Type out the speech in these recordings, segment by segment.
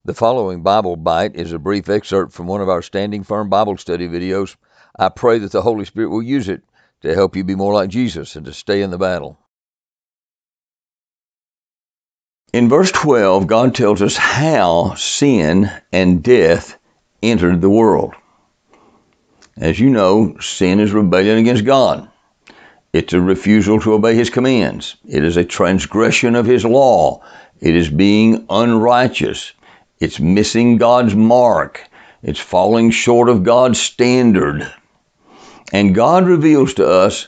The following Bible Bite is a brief excerpt from one of our Standing Firm Bible study videos. I pray that the Holy Spirit will use it to help you be more like Jesus and to stay in the battle. In verse 12, God tells us how sin and death entered the world. As you know, sin is rebellion against God. It's a refusal to obey His commands. It is a transgression of His law. It is being unrighteous. It's missing God's mark. It's falling short of God's standard. And God reveals to us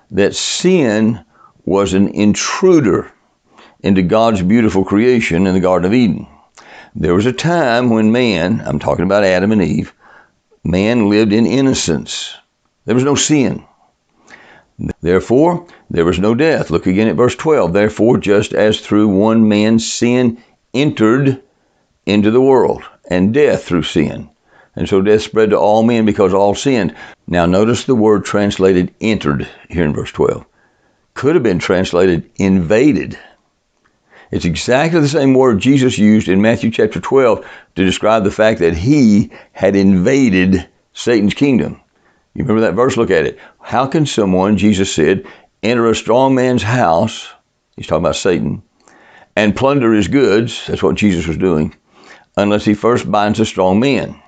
that sin was an intruder into God's beautiful creation in the Garden of Eden. There was a time when man, I'm talking about Adam and Eve, man lived in innocence. There was no sin. Therefore, there was no death. Look again at verse 12. Therefore, just as through one man sin entered into the world, and death through sin. And so death spread to all men because all sinned. Now notice the word translated entered here in verse 12. Could have been translated invaded. It's exactly the same word Jesus used in Matthew chapter 12 to describe the fact that He had invaded Satan's kingdom. You remember that verse? Look at it. How can someone, Jesus said, enter a strong man's house, He's talking about Satan, and plunder his goods, that's what Jesus was doing, unless he first binds a strong man?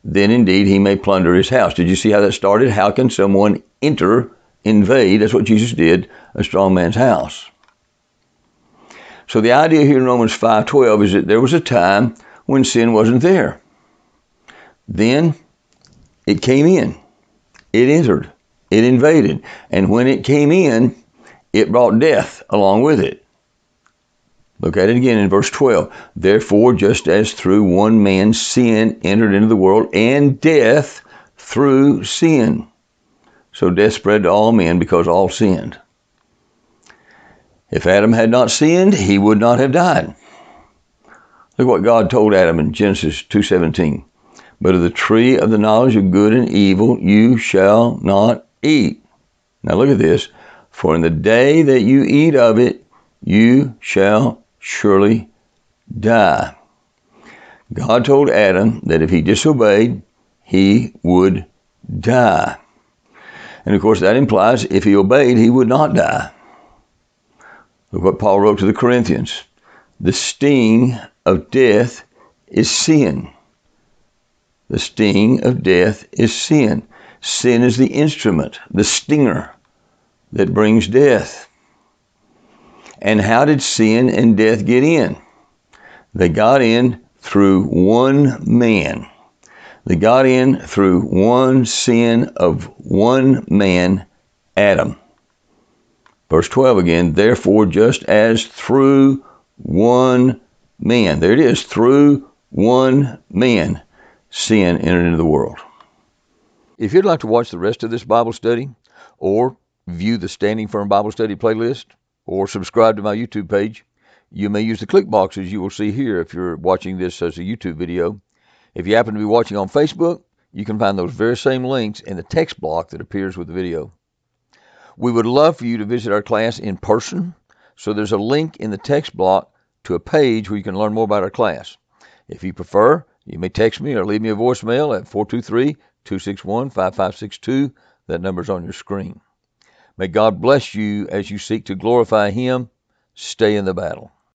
Then indeed he may plunder his house. Did you see how that started? How can someone invade, that's what Jesus did, a strong man's house? So the idea here in Romans 5:12 is that there was a time when sin wasn't there. Then it came in. It entered. It invaded. And when it came in, it brought death along with it. Look at it again in verse 12. Therefore, just as through one man sin entered into the world, and death through sin. So death spread to all men because all sinned. If Adam had not sinned, he would not have died. Look what God told Adam in Genesis 2:17. But of the tree of the knowledge of good and evil you shall not eat. Now look at this. For in the day that you eat of it, you shall surely die. God told Adam that if he disobeyed, he would die. And of course that implies if he obeyed, he would not die. Look what Paul wrote to the Corinthians. The sting of death is sin. The sting of death is sin. Sin is the instrument, the stinger that brings death. And how did sin and death get in? They got in through one man. They got in through one sin of one man, Adam. Verse 12 again, therefore just as through one man, there it is, through one man, sin entered into the world. If you'd like to watch the rest of this Bible study, or view the Standing Firm Bible Study playlist, or subscribe to my YouTube page, you may use the click boxes you will see here if you're watching this as a YouTube video. If you happen to be watching on Facebook, you can find those very same links in the text block that appears with the video. We would love for you to visit our class in person, so there's a link in the text block to a page where you can learn more about our class. If you prefer, you may text me or leave me a voicemail at 423-261-5562. That number's on your screen. May God bless you as you seek to glorify Him. Stay in the battle.